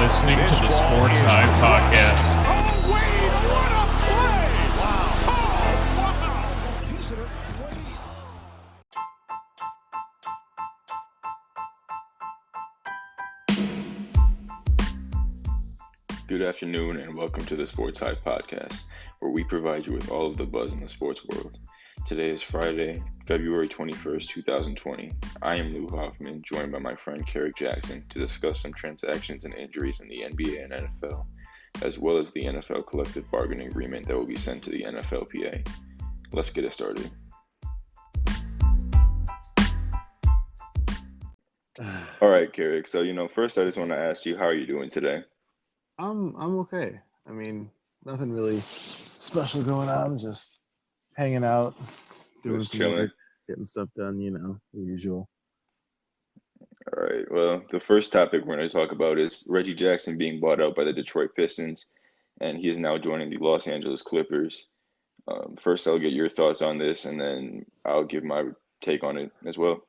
listening to the Sportz Hive Podcast. Oh, Wade, what a play! Wow. Good afternoon and welcome to the Sportz Hive Podcast, where we provide you with all of the buzz in the sports world. Today is Friday, February 21st, 2020. I am Luke Hoffman, joined by my friend Reggie Jackson to discuss some transactions and injuries in the NBA and NFL, as well as the NFL collective bargaining agreement that will be sent to the NFLPA. Let's get it started. All right, Keric. So, first I just want to ask you, how are you doing today? I'm okay. I mean, nothing really special going on. Just hanging out, doing some chilling, work, getting stuff done. The usual. All right. Well, the first topic we're going to talk about is Reggie Jackson being bought out by the Detroit Pistons, and he is now joining the Los Angeles Clippers. First, I'll get your thoughts on this, and then I'll give my take on it as well.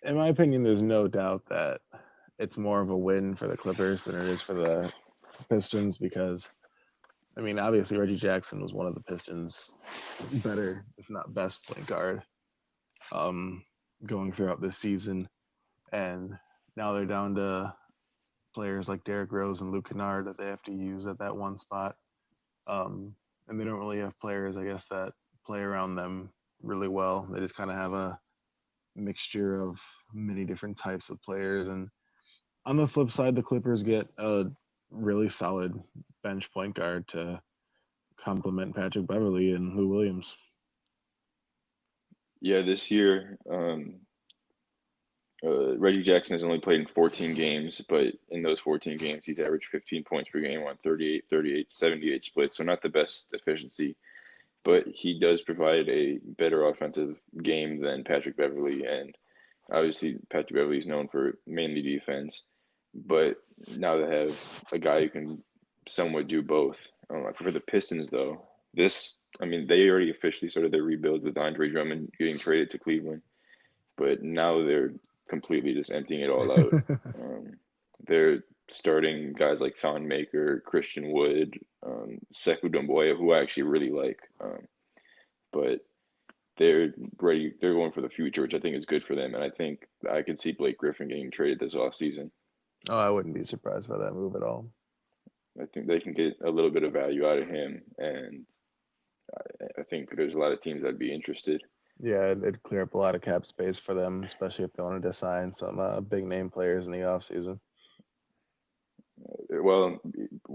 In my opinion, there's no doubt that it's more of a win for the Clippers than it is for the Pistons because, obviously Reggie Jackson was one of the Pistons' better, if not best, point guard going throughout this season. And now they're down to players like Derrick Rose and Luke Keric that they have to use at that one spot. And they don't really have players, I guess, that play around them really well. They just kind of have a mixture of many different types of players. And on the flip side, the Clippers get a really solid bench point guard to complement Patrick Beverley and Lou Williams. Yeah, this year, Reggie Jackson has only played in 14 games, but in those 14 games, he's averaged 15 points per game on 38, 78 splits, so not the best efficiency, but he does provide a better offensive game than Patrick Beverley, and obviously Patrick Beverley is known for mainly defense, but now they have a guy who can somewhat do both. For the Pistons, though, they already officially started their rebuild with Andre Drummond getting traded to Cleveland, but now they're completely just emptying it all out. They're starting guys like Thon Maker, Christian Wood, Sekou Doumbouya, who I actually really like, but they're ready. They're going for the future, which I think is good for them, and I think I could see Blake Griffin getting traded this offseason. Oh, I wouldn't be surprised by that move at all. I think they can get a little bit of value out of him, and I think there's a lot of teams that'd be interested. Yeah, it'd clear up a lot of cap space for them, especially if they wanted to sign some big name players in the offseason. Well,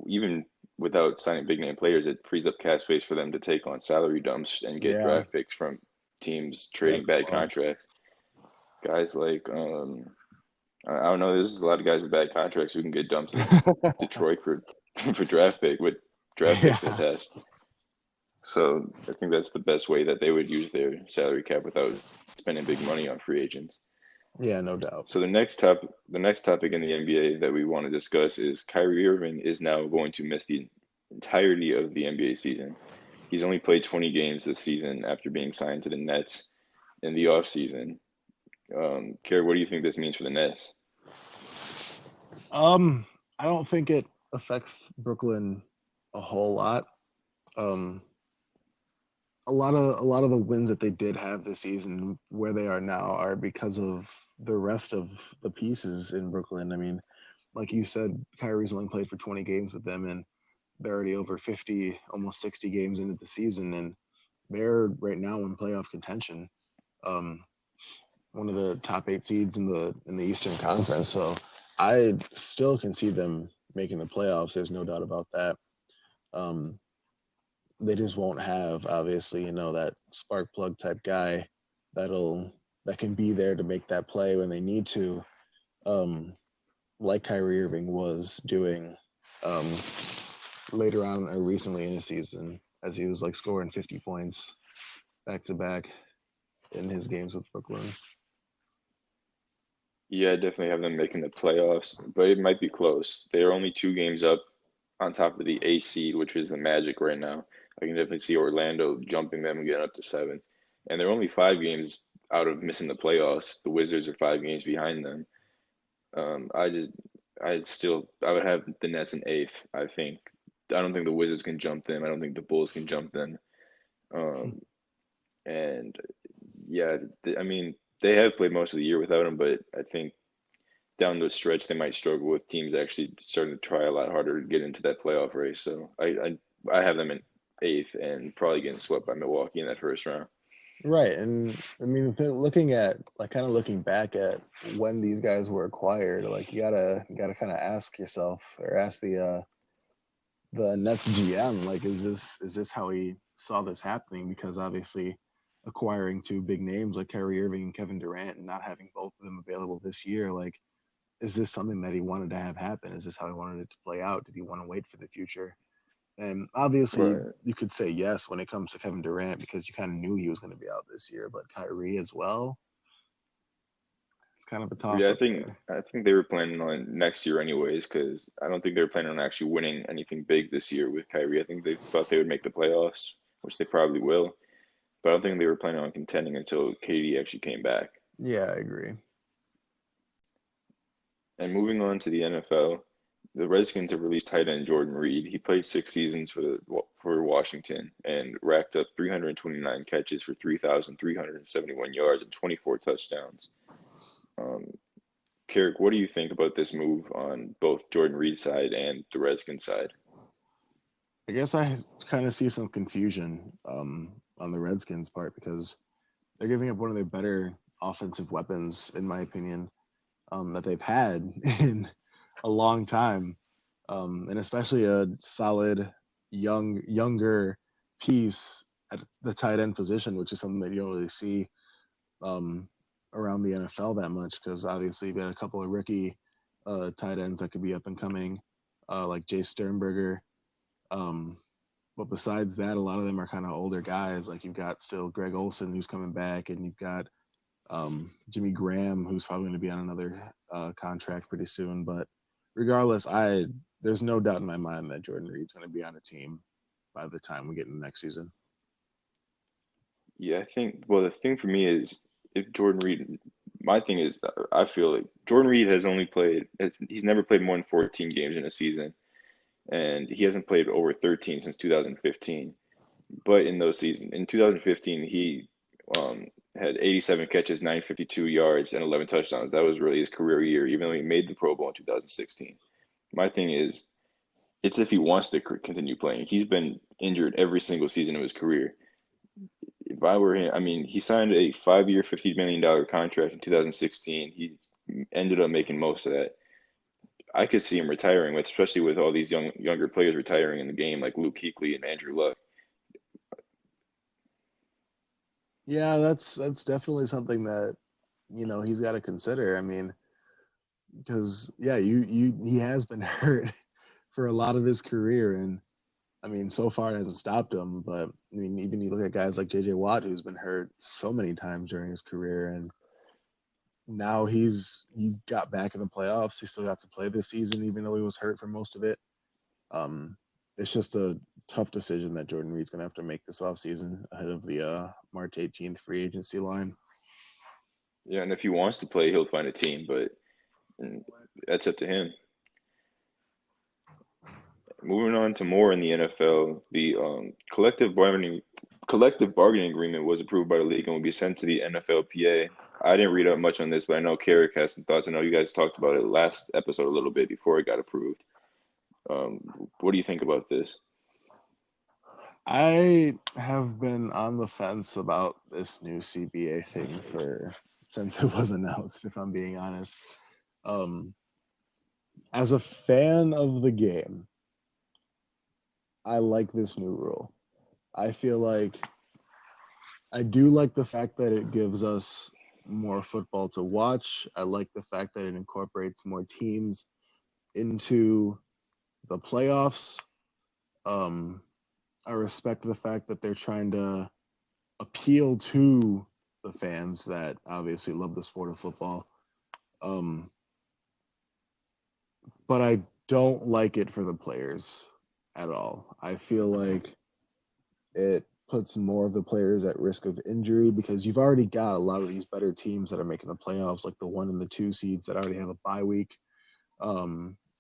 even without signing big name players, it frees up cap space for them to take on salary dumps and get draft picks from teams trading bad contracts. Guys like I don't know. There's a lot of guys with bad contracts who can get dumped in Detroit for draft picks attached. So I think that's the best way that they would use their salary cap without spending big money on free agents. Yeah, no doubt. So the next topic in the NBA that we want to discuss is Kyrie Irving is now going to miss the entirety of the NBA season. He's only played 20 games this season after being signed to the Nets in the offseason. Kerry, what do you think this means for the Nets? I don't think it affects Brooklyn a whole lot. A lot of the wins that they did have this season, where they are now, are because of the rest of the pieces in Brooklyn. Like you said, Kyrie's only played for 20 games with them, and they're already over 50, almost 60 games into the season, and they're right now in playoff contention. One of the top 8 seeds in the Eastern Conference. So I still can see them making the playoffs. There's no doubt about that. They just won't have, obviously, that spark plug type guy that can be there to make that play when they need to, like Kyrie Irving was doing later on or recently in the season, as he was scoring 50 points back to back in his games with Brooklyn. Yeah, I definitely have them making the playoffs, but it might be close. They are only 2 games up on top of the 8th seed, which is the Magic right now. I can definitely see Orlando jumping them and getting up to 7. And they're only 5 games out of missing the playoffs. The Wizards are 5 games behind them. I would have the Nets in eighth. I don't think the Wizards can jump them. I don't think the Bulls can jump them. And yeah, I mean, they have played most of the year without him, but I think down the stretch they might struggle with teams actually starting to try a lot harder to get into that playoff race. So I have them in eighth and probably getting swept by Milwaukee in that first round. Right, and I mean, looking at kind of looking back at when these guys were acquired, like you gotta kind of ask yourself or ask the Nets GM, like, is this how he saw this happening? Because obviously, acquiring two big names like Kyrie Irving and Kevin Durant and not having both of them available this year, like, is this something that he wanted to have happen? Is this how he wanted it to play out? Did he want to wait for the future? And obviously, Right. you could say yes when it comes to Kevin Durant because you kind of knew he was going to be out this year, but Kyrie as well, it's kind of a toss Yeah, up there. I think they were planning on next year anyways, because I don't think they were planning on actually winning anything big this year with Kyrie. I think they thought they would make the playoffs, which they probably will, but I don't think they were planning on contending until KD actually came back. Yeah, I agree. And moving on to the NFL, the Redskins have released tight end Jordan Reed. He played 6 seasons for Washington and racked up 329 catches for 3,371 yards and 24 touchdowns. Um, Keric, what do you think about this move on both Jordan Reed's side and the Redskins side? I guess I kind of see some confusion on the Redskins part because they're giving up one of their better offensive weapons, in my opinion, that they've had in a long time, and especially a solid younger piece at the tight end position, which is something that you don't really see um, around the NFL that much because obviously you've got a couple of rookie tight ends that could be up and coming, like Jay Sternberger. Um, but besides that, a lot of them are kind of older guys. Like you've got still Greg Olson who's coming back, and you've got Jimmy Graham who's probably going to be on another contract pretty soon. But regardless, there's no doubt in my mind that Jordan Reed's going to be on a team by the time we get into next season. Yeah, I think, well, the thing for me is if Jordan Reed, my thing is, I feel like Jordan Reed he's never played more than 14 games in a season, and he hasn't played over 13 since 2015. But in those seasons, in 2015, he had 87 catches, 952 yards, and 11 touchdowns. That was really his career year, even though he made the Pro Bowl in 2016. My thing is, it's if he wants to continue playing. He's been injured every single season of his career. If I were him, I mean, he signed a 5-year, $50 million contract in 2016. He ended up making most of that. I could see him retiring, especially with all these younger players retiring in the game, like Luke Kuechly and Andrew Luck. Yeah, that's definitely something that he's got to consider. I mean, because yeah, he has been hurt for a lot of his career, and I mean, so far it hasn't stopped him. But I mean, even you look at guys like J.J. Watt, who's been hurt so many times during his career, and now he got back in the playoffs. He still got to play this season, even though he was hurt for most of it. Um, it's just a tough decision that Jordan Reed's going to have to make this offseason ahead of the March 18th free agency line. Yeah, and if he wants to play, he'll find a team, but that's up to him. Moving on to more in the NFL, the collective bargaining agreement was approved by the league and will be sent to the NFLPA. I didn't read up much on this, but I know Keric has some thoughts. I know you guys talked about it last episode a little bit before it got approved. What do you think about this? I have been on the fence about this new CBA thing since it was announced, if I'm being honest. As a fan of the game, I like this new rule. I feel like I do like the fact that it gives us more football to watch. I like the fact that it incorporates more teams into the playoffs. I respect the fact that they're trying to appeal to the fans that obviously love the sport of football. But I don't like it for the players at all. I feel like it puts more of the players at risk of injury because you've already got a lot of these better teams that are making the playoffs, like the 1 and the 2 seeds that already have a bye week.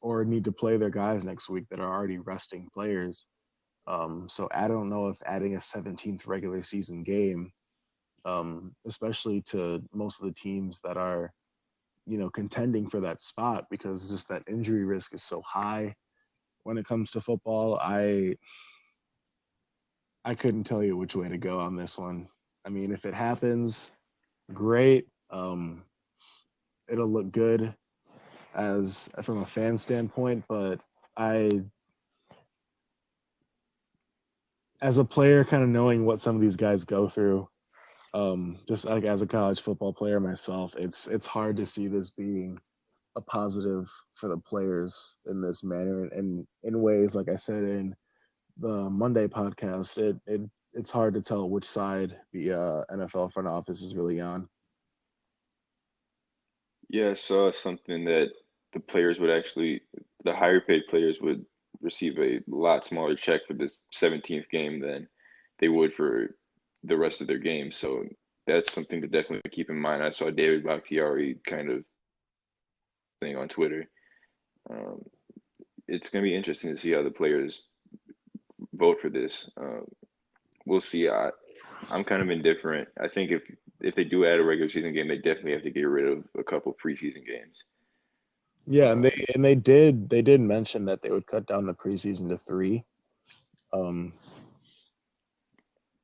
or need to play their guys next week that are already resting players. So I don't know if adding a 17th regular season game, especially to most of the teams that are, contending for that spot, because just that injury risk is so high when it comes to football. I couldn't tell you which way to go on this one. I mean, if it happens, great. It'll look good as from a fan standpoint, but as a player, kind of knowing what some of these guys go through, just like as a college football player myself, it's hard to see this being a positive for the players in this manner, and in ways, like I said in the Monday podcast, it's hard to tell which side the NFL front office is really on. Yeah, I saw something that the higher paid players would receive a lot smaller check for this 17th game than they would for the rest of their games. So that's something to definitely keep in mind. I saw David Bakhtiari kind of thing on Twitter. Um, it's going to be interesting to see how the players vote for this. We'll see. I'm kind of indifferent. I think if they do add a regular season game, they definitely have to get rid of a couple preseason games. Yeah, and they did mention that they would cut down the preseason to 3.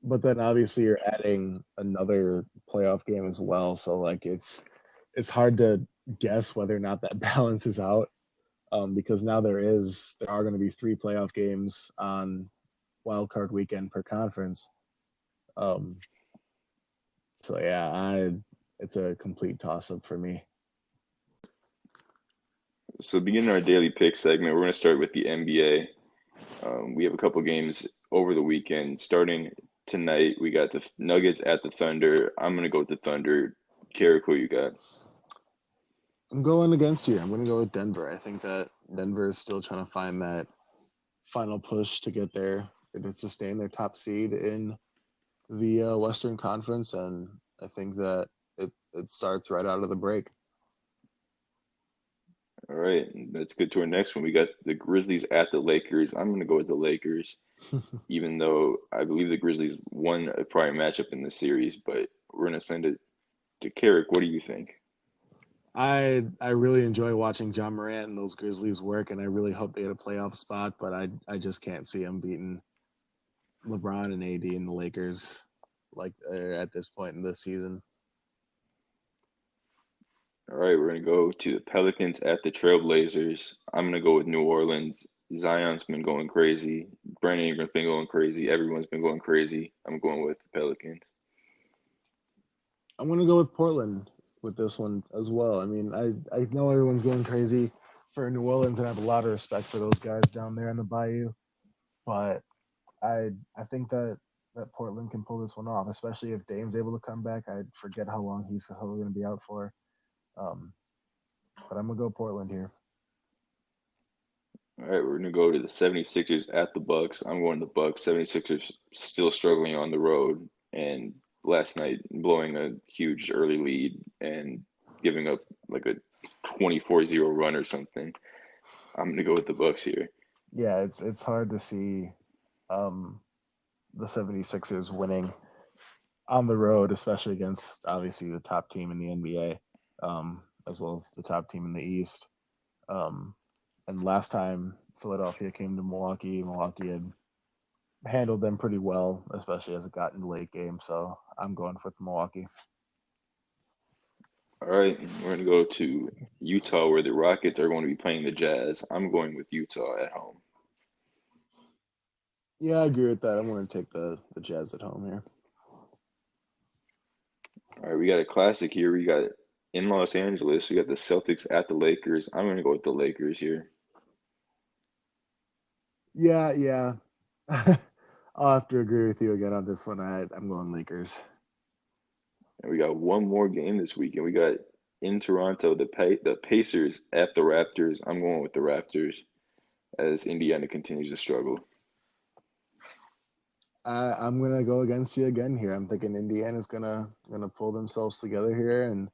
But then obviously you're adding another playoff game as well, so like it's hard to guess whether or not that balances out, because now there are going to be 3 playoff games on wild card weekend per conference. So yeah, it's a complete toss up for me. So beginning our daily pick segment, we're going to start with the NBA. We have a couple games over the weekend. Starting tonight, we got the Nuggets at the Thunder. I'm going to go with the Thunder. Keric, who you got? I'm going against you. I'm going to go with Denver. I think that Denver is still trying to find that final push to get there and to sustain their top seed in the Western Conference, and I think that it starts right out of the break. All right, let's get to our next one. We got the Grizzlies at the Lakers. I'm going to go with the Lakers, even though I believe the Grizzlies won a prior matchup in the series, but we're going to send it to Keric. What do you think? I really enjoy watching John Morant and those Grizzlies work, and I really hope they get a playoff spot, but I just can't see them beating LeBron and AD and the Lakers like at this point in the season. All right, we're going to go to the Pelicans at the Trailblazers. I'm going to go with New Orleans. Zion's been going crazy. Brandon Ingram's been going crazy. Everyone's been going crazy. I'm going with the Pelicans. I'm going to go with Portland with this one as well. I mean, I know everyone's going crazy for New Orleans, and I have a lot of respect for those guys down there in the Bayou, but I think that Portland can pull this one off, especially if Dame's able to come back. I forget how long he's going to be out for. But I'm going to go Portland here. All right, we're going to go to the 76ers at the Bucks. I'm going to the Bucks. 76ers still struggling on the road, and last night blowing a huge early lead and giving up like a 24-0 run or something. I'm going to go with the Bucks here. Yeah, it's hard to see the 76ers winning on the road, especially against obviously the top team in the NBA, as well as the top team in the East. And last time Philadelphia came to Milwaukee had handled them pretty well, especially as it got in the late game. So I'm going for Milwaukee. All right, we're going to go to Utah, where the Rockets are going to be playing the Jazz. I'm going with Utah at home. Yeah, I agree with that. I'm going to take the Jazz at home here. All right, we got a classic here. We got in Los Angeles. We got the Celtics at the Lakers. I'm going to go with the Lakers here. Yeah. I'll have to agree with you again on this one. I'm going Lakers. And we got one more game this weekend. We got in Toronto, the Pacers at the Raptors. I'm going with the Raptors as Indiana continues to struggle. I'm gonna go against you again here. I'm thinking Indiana's gonna pull themselves together here, and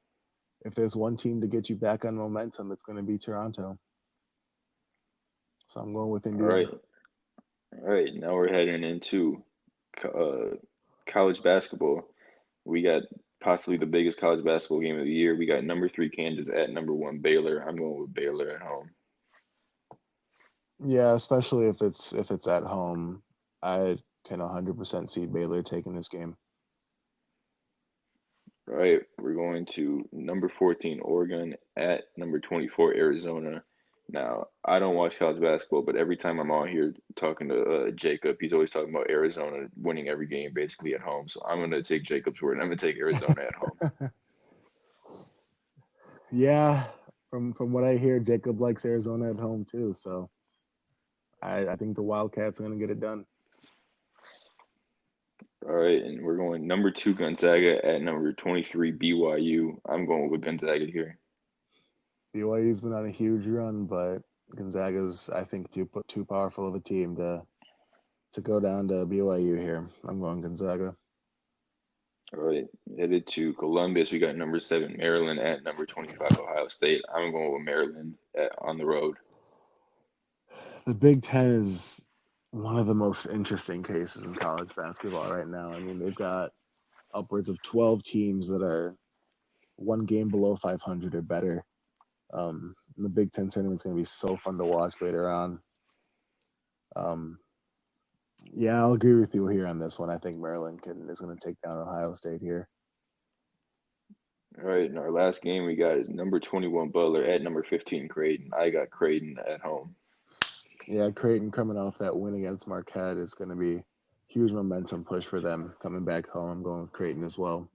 if there's one team to get you back on momentum, it's gonna be Toronto. So I'm going with All Indiana. right. All right. Now we're heading into college basketball. We got possibly the biggest college basketball game of the year. We got number 3 Kansas at number 1 Baylor. I'm going with Baylor at home. Yeah, especially if it's at home. I can 100% see Baylor taking this game. All right, we're going to number 14 Oregon at number 24 Arizona. Now, I don't watch college basketball, but every time I'm on here talking to Jacob, he's always talking about Arizona winning every game basically at home. So I'm going to take Jacob's word. I'm going to take Arizona at home. Yeah, from what I hear, Jacob likes Arizona at home too. So I think the Wildcats are going to get it done. All right, and we're going number 2 Gonzaga at number 23 BYU. I'm going with Gonzaga here. BYU's been on a huge run, but Gonzaga's, I think, too powerful of a team to go down to BYU here. I'm going Gonzaga. All right, headed to Columbus. We got number 7 Maryland at number 25 Ohio State. I'm going with Maryland on the road. The Big Ten is one of the most interesting cases in college basketball right now. I mean, they've got upwards of 12 teams that are one game below 500 or better. The Big Ten tournament's going to be so fun to watch later on. Yeah, I'll agree with you here on this one. I think Maryland is going to take down Ohio State here. All right, in our last game we got is number 21 Butler at number 15 Creighton. I got Creighton at home. Yeah, Creighton coming off that win against Marquette is going to be huge momentum push for them coming back home. I'm going with Creighton as well.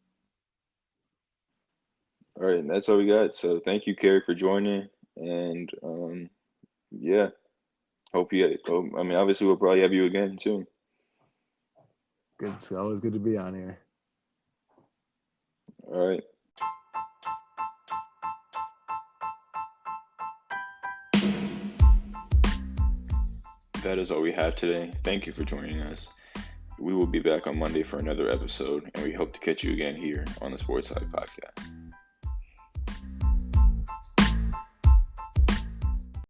All right, and that's all we got. So thank you, Kerry, for joining. And yeah, obviously we'll probably have you again soon. Good. It's always good to be on here. All right. That is all we have today. Thank you for joining us. We will be back on Monday for another episode, and we hope to catch you again here on the Sportz Hive Podcast.